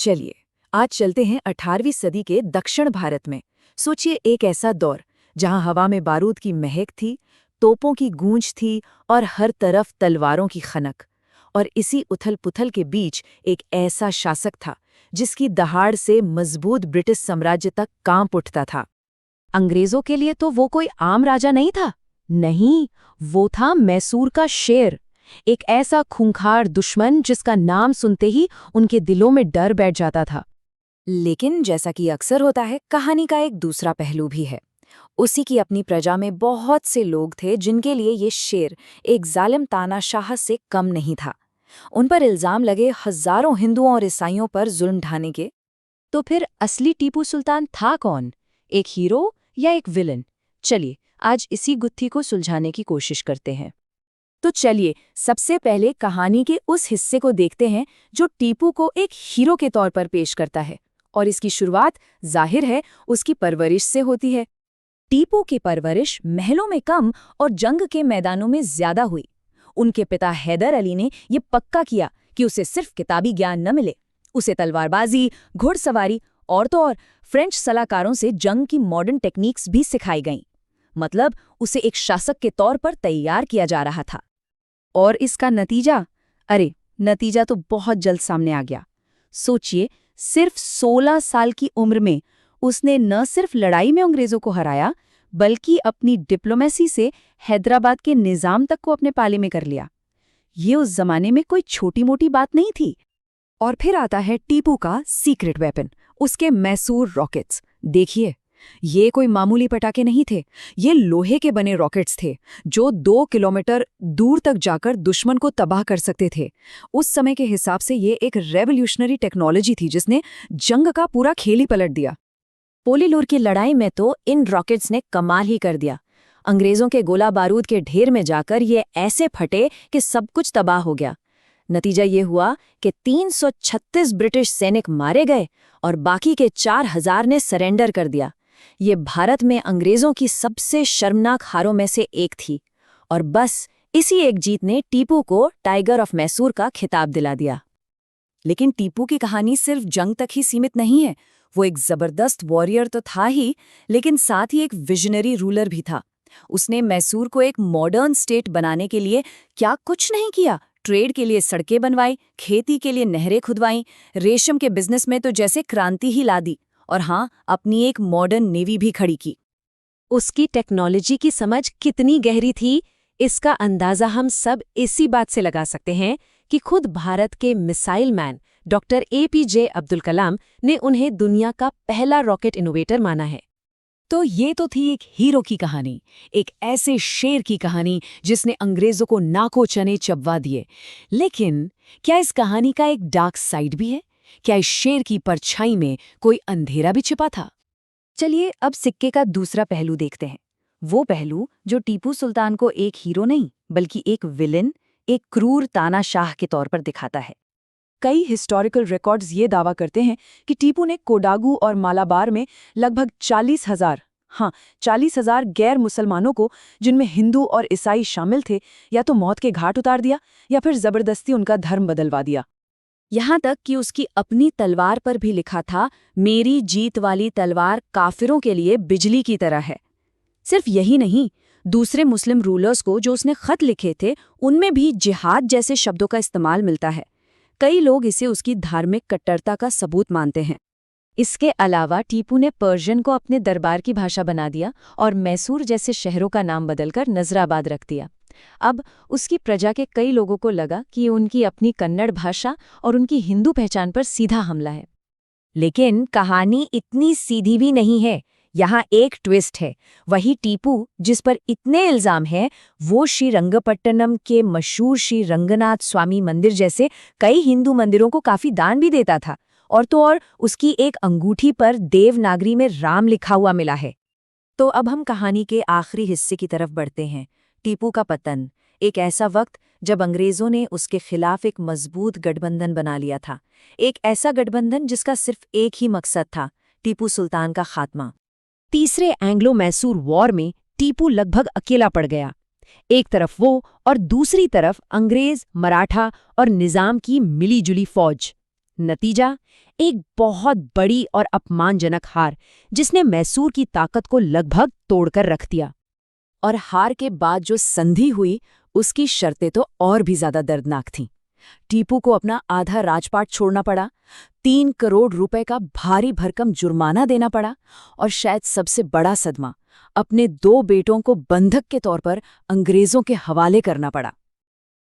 चलिए आज चलते हैं 18वीं सदी के दक्षिण भारत में। सोचिए एक ऐसा दौर जहां हवा में बारूद की महक थी, तोपों की गूंज थी और हर तरफ तलवारों की खनक। और इसी उथल-पुथल के बीच एक ऐसा शासक था जिसकी दहाड़ से मजबूत ब्रिटिश साम्राज्य तक कांप उठता था। अंग्रेजों के लिए तो वो कोई आम राजा नहीं था। नहीं, वो था मैसूर का शेर, एक ऐसा खूंखार दुश्मन जिसका नाम सुनते ही उनके दिलों में डर बैठ जाता था। लेकिन जैसा कि अक्सर होता है, कहानी का एक दूसरा पहलू भी है। उसी की अपनी प्रजा में बहुत से लोग थे जिनके लिए ये शेर एक जालिम तानाशाह से कम नहीं था। उन पर इल्जाम लगे हजारों हिंदुओं और ईसाइयों पर जुल्म ढाने के। तो फिर असली टीपू सुल्तान था कौन? एक हीरो या एक विलन? चलिए आज इसी गुत्थी को सुलझाने की कोशिश करते हैं। तो चलिए सबसे पहले कहानी के उस हिस्से को देखते हैं जो टीपू को एक हीरो के तौर पर पेश करता है। और इसकी शुरुआत जाहिर है उसकी परवरिश से होती है। टीपू की परवरिश महलों में कम और जंग के मैदानों में ज्यादा हुई। उनके पिता हैदर अली ने ये पक्का किया कि उसे सिर्फ किताबी ज्ञान न मिले, उसे तलवारबाजी, घुड़सवारी और तो और फ्रेंच सलाहकारों से जंग की मॉडर्न टेक्निक्स भी सिखाई गईं। मतलब उसे एक शासक के तौर पर तैयार किया जा रहा था। और इसका नतीजा? अरे नतीजा तो बहुत जल्द सामने आ गया। सोचिए, सिर्फ 16 साल की उम्र में उसने न सिर्फ लड़ाई में अंग्रेजों को हराया, बल्कि अपनी डिप्लोमेसी से हैदराबाद के निजाम तक को अपने पाले में कर लिया। ये उस जमाने में कोई छोटी मोटी बात नहीं थी। और फिर आता है टीपू का सीक्रेट वेपन, उसके मैसूर रॉकेट्स। देखिए, ये कोई मामूली पटाखे नहीं थे, ये लोहे के बने रॉकेट्स थे जो 2 किलोमीटर दूर तक जाकर दुश्मन को तबाह कर सकते थे। उस समय के हिसाब से ये एक रेवोल्यूशनरी टेक्नोलॉजी थी जिसने जंग का पूरा खेल ही पलट दिया। पोलीलूर की लड़ाई में तो इन रॉकेट्स ने कमाल ही कर दिया। अंग्रेजों के गोला बारूद के ढेर में जाकर ये ऐसे फटे कि सब कुछ तबाह हो गया। नतीजा ये हुआ कि 336 ब्रिटिश सैनिक मारे गए और बाकी के 4000 ने सरेंडर कर दिया। ये भारत में अंग्रेजों की सबसे शर्मनाक हारों में से एक थी। और बस इसी एक जीत ने टीपू को टाइगर ऑफ मैसूर का खिताब दिला दिया। लेकिन टीपू की कहानी सिर्फ जंग तक ही सीमित नहीं है। वो एक जबरदस्त वॉरियर तो था ही, लेकिन साथ ही एक विजनरी रूलर भी था। उसने मैसूर को एक मॉडर्न स्टेट बनाने के लिए क्या कुछ नहीं किया। ट्रेड के लिए सड़कें बनवाई, खेती के लिए नहरें खुदवाई, रेशम के बिजनेस में तो जैसे क्रांति ही ला दी। और हाँ, अपनी एक मॉडर्न नेवी भी खड़ी की। उसकी टेक्नोलॉजी की समझ कितनी गहरी थी, इसका अंदाजा हम सब इसी बात से लगा सकते हैं कि खुद भारत के missile man doctor APJ Abdul Kalam ने उन्हें दुनिया का पहला रॉकेट इनोवेटर माना है। तो ये तो थी एक हीरो की कहानी, एक ऐसे शेर की कहानी जिसने अंग्रेजों को नाको चने चबवा दिए। लेकिन क्या इस कहानी का एक डार्क साइड भी है? क्या इस शेर की परछाई में कोई अंधेरा भी छिपा था? चलिए अब सिक्के का दूसरा पहलू देखते हैं। वो पहलू जो टीपू सुल्तान को एक हीरो नहीं बल्कि एक विलेन, एक क्रूर तानाशाह के तौर पर दिखाता है। कई हिस्टोरिकल रिकॉर्ड्स ये दावा करते हैं कि टीपू ने कोडागू और मालाबार में लगभग 40,000 गैर मुसलमानों को, जिनमें हिंदू और ईसाई शामिल थे, या तो मौत के घाट उतार दिया या फिर जबरदस्ती उनका धर्म बदलवा दिया। यहाँ तक कि उसकी अपनी तलवार पर भी लिखा था, मेरी जीत वाली तलवार काफिरों के लिए बिजली की तरह है। सिर्फ यही नहीं, दूसरे मुस्लिम रूलर्स को जो उसने खत लिखे थे उनमें भी जिहाद जैसे शब्दों का इस्तेमाल मिलता है। कई लोग इसे उसकी धार्मिक कट्टरता का सबूत मानते हैं। इसके अलावा टीपू ने पर्शियन को अपने दरबार की भाषा बना दिया और मैसूर जैसे शहरों का नाम बदलकर नजराबाद रख दिया। अब उसकी प्रजा के कई लोगों को लगा कि उनकी अपनी कन्नड़ भाषा और उनकी हिंदू पहचान पर सीधा हमला है। लेकिन कहानी इतनी सीधी भी नहीं है। यहाँ एक ट्विस्ट है। वही टीपू जिस पर इतने इल्जाम हैं, वो श्रीरंगपट्टनम के मशहूर श्री रंगनाथ स्वामी मंदिर जैसे कई हिंदू मंदिरों को काफी दान भी देता था। और तो और उसकी एक अंगूठी पर देवनागरी में राम लिखा हुआ मिला है। तो अब हम कहानी के आखिरी हिस्से की तरफ बढ़ते हैं। टीपू का पतन, एक ऐसा वक्त जब अंग्रेजों ने उसके खिलाफ एक मजबूत गठबंधन बना लिया था। एक ऐसा गठबंधन जिसका सिर्फ एक ही मकसद था, टीपू सुल्तान का खात्मा। तीसरे एंग्लो मैसूर वॉर में टीपू लगभग अकेला पड़ गया। एक तरफ वो और दूसरी तरफ अंग्रेज, मराठा और निजाम की मिलीजुली फौज। नतीजा, एक बहुत बड़ी और अपमानजनक हार, जिसने मैसूर की ताकत को लगभग तोड़कर रख दिया। और हार के बाद जो संधि हुई, उसकी शर्तें तो और भी ज्यादा दर्दनाक थीं। टीपू को अपना आधा राजपाट छोड़ना पड़ा, 3 करोड़ रुपए का भारी भरकम जुर्माना देना पड़ा, और शायद सबसे बड़ा सदमा, अपने 2 बेटों को बंधक के तौर पर अंग्रेजों के हवाले करना पड़ा।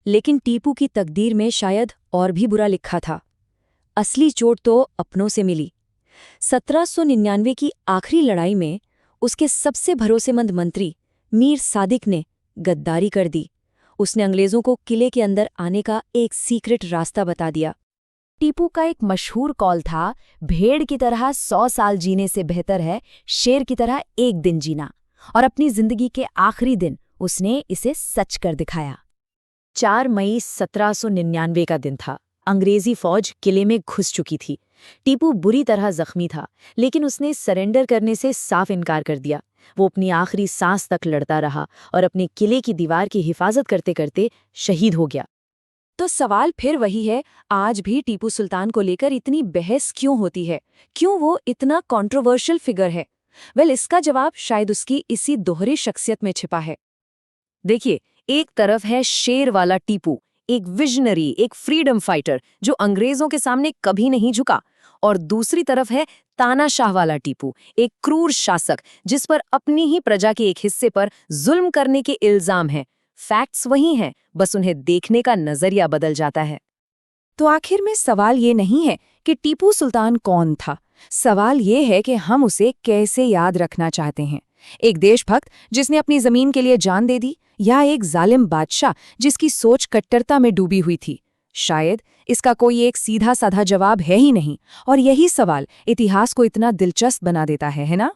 लेकिन टीपू की तकदीर में शायद और भी बुरा लिखा था। असली चोट तो अपनों से मिली। 1799 की आखिरी लड़ाई में उसके सबसे भरोसेमंद मंत्री मीर सादिक ने गद्दारी कर दी। उसने अंग्रेजों को किले के अंदर आने का एक सीक्रेट रास्ता बता दिया। टीपू का एक मशहूर कॉल था, भेड़ की तरह 100 साल जीने से बेहतर है शेर की तरह एक दिन जीना। और अपनी जिंदगी के आखिरी दिन उसने इसे सच कर दिखाया। 4 मई 1799 का दिन था। अंग्रेजी फौज किले में घुस चुकी थी। टीपू बुरी तरह जख्मी था, लेकिन उसने सरेंडर करने से साफ इनकार कर दिया। वो अपनी आखिरी सांस तक लड़ता रहा और अपने किले की दीवार की हिफाजत करते करते शहीद हो गया। तो सवाल फिर वही है, आज भी टीपू सुल्तान को लेकर इतनी बहस क्यों होती है? क्यों वो इतना कंट्रोवर्शियल फिगर है? इसका जवाब शायद उसकी इसी दोहरी शख्सियत में छिपा है। देखिए, एक तरफ है शेर वाला टीपू, एक विजनरी, एक फ्रीडम फाइटर जो अंग्रेजों के सामने कभी नहीं झुका, और दूसरी तरफ है तानाशाह वाला टीपू, एक क्रूर शासक जिस पर अपनी ही प्रजा के एक हिस्से पर जुल्म करने के इल्जाम हैं। फैक्ट्स वही हैं, बस उन्हें देखने का नजरिया बदल जाता है। तो आखिर में सवाल ये नहीं है कि टीपू सुल्तान कौन था, सवाल ये है कि हम उसे कैसे याद रखना चाहते हैं। एक देशभक्त जिसने अपनी जमीन के लिए जान दे दी, या एक जालिम बादशाह जिसकी सोच कट्टरता में डूबी हुई थी? शायद इसका कोई एक सीधा साधा जवाब है ही नहीं, और यही सवाल इतिहास को इतना दिलचस्प बना देता है ना?